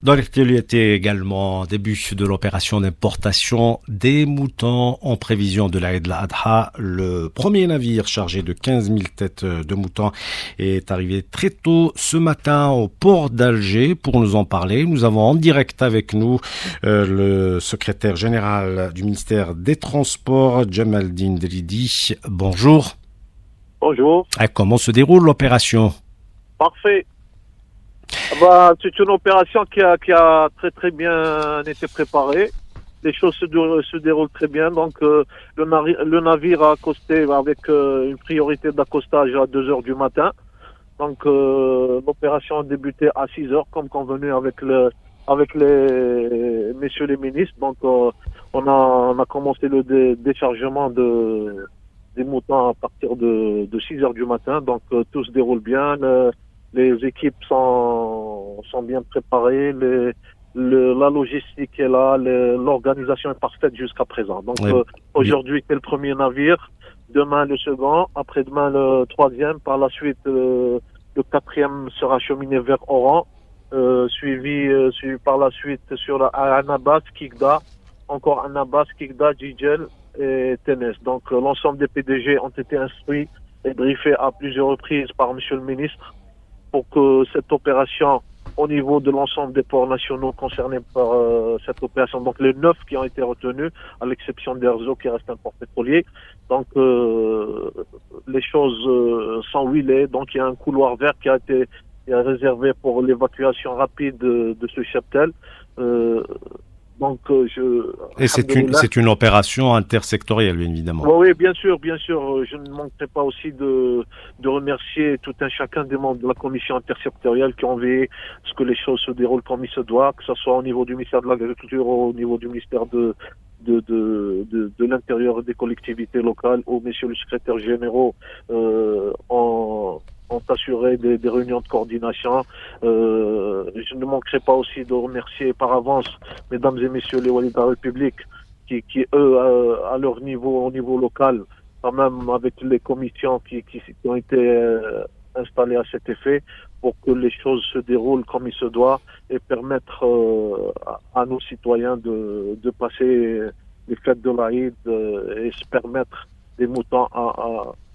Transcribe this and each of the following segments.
Dans l'actualité également, début de l'opération d'importation des moutons en prévision de l'Aïd al-Adha. Le premier navire chargé de 15 000 têtes de moutons est arrivé très tôt ce matin au port d'Alger. Pour nous en parler, nous avons en direct avec nous le secrétaire général du ministère des Transports, Jamaldine Dridi. Bonjour. Bonjour. Comment se déroule l'opération? Parfait. C'est une opération qui a très très bien été préparée. Les choses se déroulent très bien. Donc le navire a accosté avec une priorité d'accostage à 2 heures du matin. Donc l'opération a débuté à 6 heures comme convenu avec les messieurs les ministres. Donc on a commencé le déchargement des moutons à partir de 6 heures du matin. Donc tout se déroule bien. Les équipes sont bien préparées, la logistique est là, l'organisation est parfaite jusqu'à présent. Donc Oui. aujourd'hui c'est le premier navire, demain le second, après-demain le troisième, par la suite le quatrième sera acheminé vers Oran, suivi par la suite sur Annabas, Kikda, encore Annabas, Kikda, Jijel et Ténès. Donc l'ensemble des PDG ont été instruits et briefés à plusieurs reprises par Monsieur le ministre pour que cette opération, au niveau de l'ensemble des ports nationaux concernés par cette opération, donc les 9 qui ont été retenus, à l'exception d'Erzo qui reste un port pétrolier, donc les choses sont huilées, donc il y a un couloir vert qui a été réservé pour l'évacuation rapide de ce cheptel. Et c'est une opération intersectorielle, bien évidemment. Oui, bien sûr. Je ne manquerai pas aussi de remercier tout un chacun des membres de la commission intersectorielle qui ont veillé à ce que les choses se déroulent comme il se doit, que ce soit au niveau du ministère de l'Agriculture ou au niveau du ministère de l'Intérieur et des collectivités locales, où messieurs les secrétaires généraux ont assuré des réunions de coordination. Je ne manquerai pas aussi de remercier par avance mesdames et messieurs les Walid de la République qui eux, à leur niveau, au niveau local, quand même avec les commissions qui ont été installées à cet effet, pour que les choses se déroulent comme il se doit et permettre à nos citoyens de passer les fêtes de l'Aïd et se permettre des moutons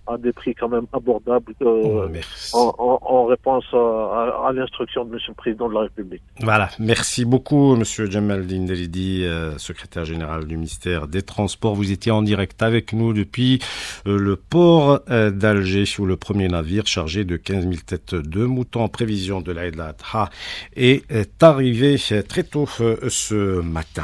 à des prix quand même abordables en réponse à l'instruction de Monsieur le Président de la République. Voilà, merci beaucoup Monsieur Jamaldine Dridi, secrétaire général du ministère des Transports. Vous étiez en direct avec nous depuis le port d'Alger où le premier navire chargé de 15 000 têtes de moutons en prévision de l'Aïd al-Adha est arrivé très tôt ce matin.